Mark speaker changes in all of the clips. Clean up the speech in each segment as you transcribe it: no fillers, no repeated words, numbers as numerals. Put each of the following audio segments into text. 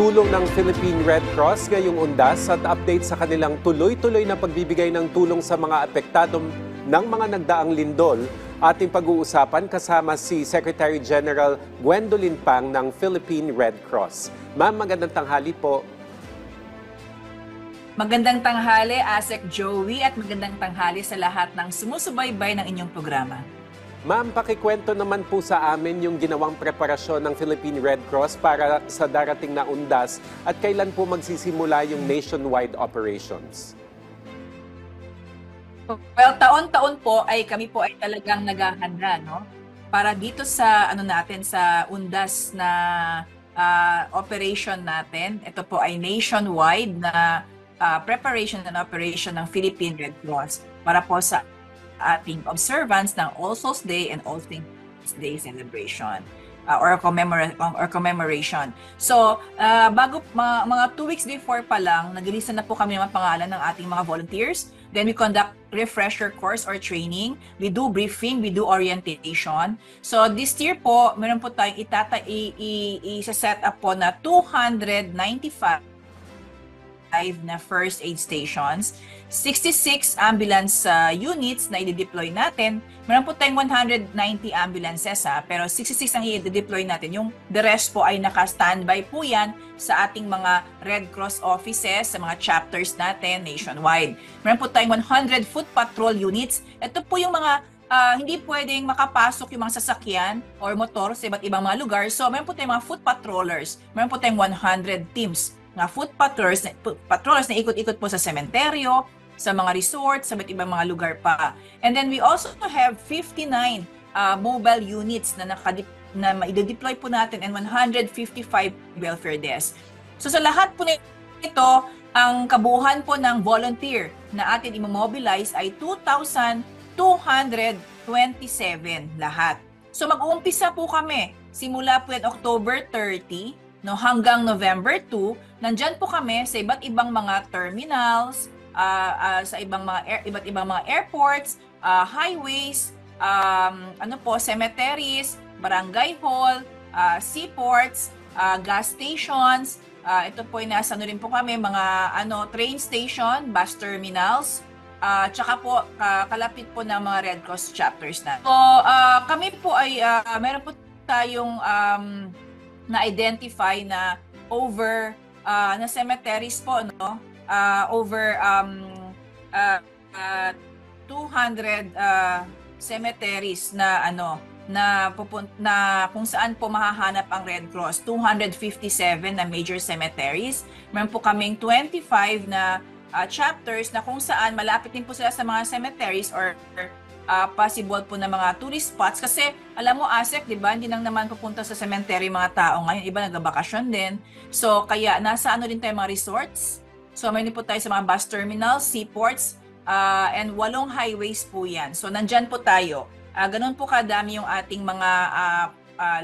Speaker 1: tulong ng Philippine Red Cross ngayong undas at update sa kanilang tuloy-tuloy na pagbibigay ng tulong sa mga apektado ng mga nagdaang lindol. Ating pag-uusapan kasama si Secretary General Gwendolyn Pang ng Philippine Red Cross. Ma'am, magandang tanghali po.
Speaker 2: Magandang tanghali, Asek Joey, at magandang tanghali sa lahat ng sumusubaybay ng inyong programa.
Speaker 1: Ma'am, pakikwento naman po sa amin yung ginawang preparasyon ng Philippine Red Cross para sa darating na undas at kailan po magsisimula yung nationwide operations?
Speaker 2: Well, taon-taon po ay kami po ay talagang naghahanda, no? Para dito sa natin sa undas na operation natin. Ito po ay nationwide na preparation and operation ng Philippine Red Cross para po sa ating observance ng All Souls Day and All Saints Day celebration or commemoration. So, bago mga 2 weeks before pa lang, nag-release na po kami ng pangalan ng ating mga volunteers. Then we conduct refresher course or training. We do briefing, we do orientation. So, this year po, meron po tayong i-set up po na 295 na first aid stations, 66 ambulance units na i-deploy natin. Meron po tayong 190 ambulances pero 66 ang i-deploy natin. Yung the rest po ay naka-standby po yan sa ating mga Red Cross offices, sa mga chapters natin nationwide. Meron po tayong 100 foot patrol units. Ito po yung mga hindi pwedeng makapasok yung mga sasakyan or motor sa iba't ibang mga lugar. So, meron po tayong mga foot patrollers. Meron po tayong 100 teams na foot patrollers na ikot-ikot po sa sementeryo, sa mga resorts, sa ibang mga lugar pa. And then we also have 59 mobile units na i-deploy po natin and 155 welfare desks. So sa lahat po nito, ang kabuuan po ng volunteer na atin i-mobilize ay 2,227 lahat. So mag-uumpisa po kami simula po at October 30 hanggang November 2, nandyan po kami sa iba't ibang mga terminals, sa iba't ibang mga airports, highways, cemeteries, barangay hall, seaports, gas stations. Ito po nasa rin po kami mga train station, bus terminals, tsaka po kalapit po ng mga Red Cross chapters na. So kami po ay meron po tayong na-identify na over na cemeteries po, over 200 cemeteries na na kung saan po mahahanap ang Red Cross. 257 na major cemeteries. Meron po kaming 25 na chapters na kung saan malapit din po sila sa mga cemeteries or possible po na mga tourist spots kasi alam mo Asek, di ba, hindi lang naman pupunta sa cemetery mga tao ngayon, iba nagbabakasyon din. So kaya nasa rin tayo mga resorts. So may po tayo sa mga bus terminals, seaports, and 8 highways po yan. So nandyan po tayo. Ganun po kadami yung ating mga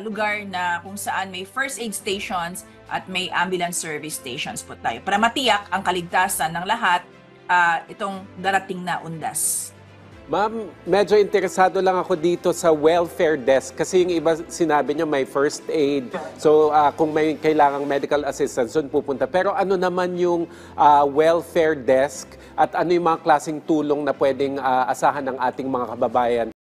Speaker 2: lugar na kung saan may first aid stations at may ambulance service stations po tayo para matiyak ang kaligtasan ng lahat itong darating na undas.
Speaker 1: Ma'am, medyo interesado lang ako dito sa welfare desk kasi yung iba sinabi niyo may first aid. So kung may kailangang medical assistance, doon pupunta. Pero ano naman yung welfare desk at ano yung mga klaseng tulong na pwedeng asahan ng ating mga kababayan